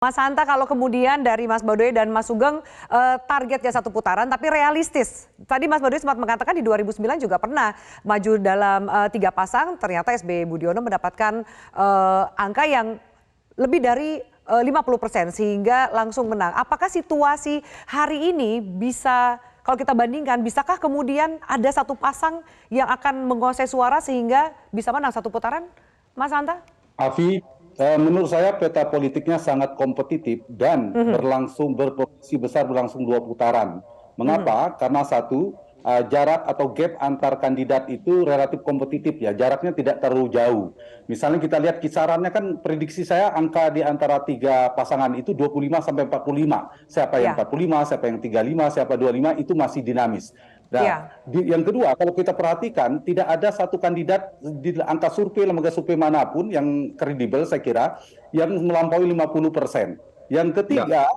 Mas Hanta, kalau kemudian dari Mas Baduy dan Mas Sugeng targetnya satu putaran tapi realistis. Tadi Mas Baduy sempat mengatakan di 2009 juga pernah maju dalam 3 pasang, ternyata SBY Budiono mendapatkan angka yang lebih dari 50% sehingga langsung menang. Apakah situasi hari ini bisa, kalau kita bandingkan, bisakah kemudian ada satu pasang yang akan menguasai suara sehingga bisa menang satu putaran, Mas Hanta? Afi, menurut saya peta politiknya sangat kompetitif dan berpotensi besar berlangsung 2 putaran. Mengapa? Karena satu, jarak atau gap antar kandidat itu relatif kompetitif ya, jaraknya tidak terlalu jauh. Misalnya kita lihat kisarannya kan prediksi saya angka di antara 3 pasangan itu 25 sampai 45. Siapa yang 45, siapa yang 35, siapa 25 itu masih dinamis. Nah, yang kedua, kalau kita perhatikan tidak ada satu kandidat di angka survei lembaga survei manapun yang kredibel saya kira yang melampaui 50%. Yang ketiga,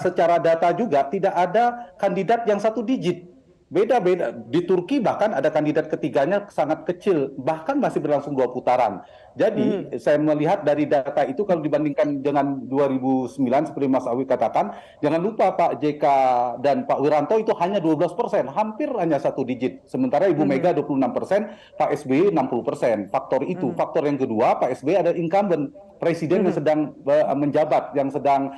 secara data juga tidak ada kandidat yang 1 digit. Beda-beda. Di Turki bahkan ada kandidat ketiganya sangat kecil, bahkan masih berlangsung 2 putaran. Jadi saya melihat dari data itu kalau dibandingkan dengan 2009 seperti Mas Awi katakan, jangan lupa Pak JK dan Pak Wiranto itu hanya 12%, hampir hanya 1 digit. Sementara Ibu Mega 26%, Pak SBY 60%. Faktor itu. Faktor yang kedua, Pak SBY ada incumbent. Presiden yang sedang menjabat, yang sedang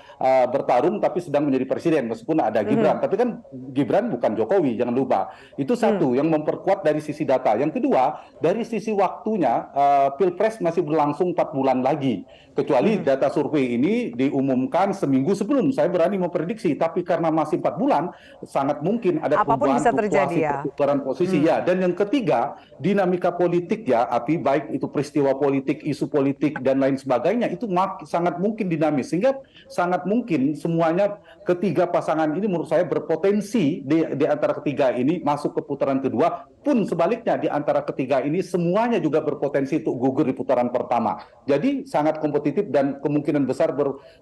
bertarung tapi sedang menjadi presiden meskipun ada Gibran. Tapi kan Gibran bukan Jokowi, jangan lupa. Itu satu yang memperkuat dari sisi data. Yang kedua, dari sisi waktunya, Pilpres masih berlangsung 4 bulan lagi. Kecuali data survei ini diumumkan seminggu sebelum. Saya berani memprediksi, tapi karena masih 4 bulan, sangat mungkin ada perubahan fluktuasi pertukaran posisi. Ya. Dan yang ketiga, dinamika politik ya, Api, baik itu peristiwa politik, isu politik, dan lain sebagainya, itu sangat mungkin dinamis. Sehingga sangat mungkin semuanya ketiga pasangan ini menurut saya berpotensi di antara ketiga ini masuk ke putaran kedua, pun sebaliknya di antara ketiga ini semuanya juga berpotensi untuk gugur di putaran pertama. Jadi sangat kompetitif dan kemungkinan besar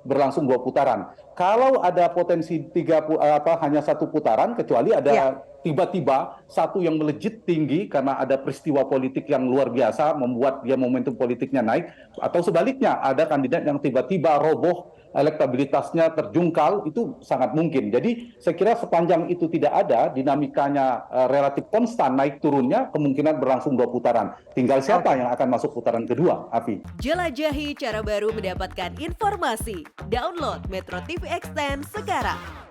berlangsung 2 putaran. Kalau ada potensi hanya 1 putaran, kecuali ada tiba-tiba satu yang melejit tinggi karena ada peristiwa politik yang luar biasa membuat dia momentum politiknya naik, atau sebaliknya ada kandidat yang tiba-tiba roboh, elektabilitasnya terjungkal, itu sangat mungkin. Jadi saya kira sepanjang itu tidak ada, dinamikanya relatif konstan naik turunnya, kemungkinan berlangsung 2 putaran. Tinggal siapa yang akan masuk putaran kedua, Afi. Jelajahi cara baru mendapatkan informasi. Download Metro TV Extend sekarang.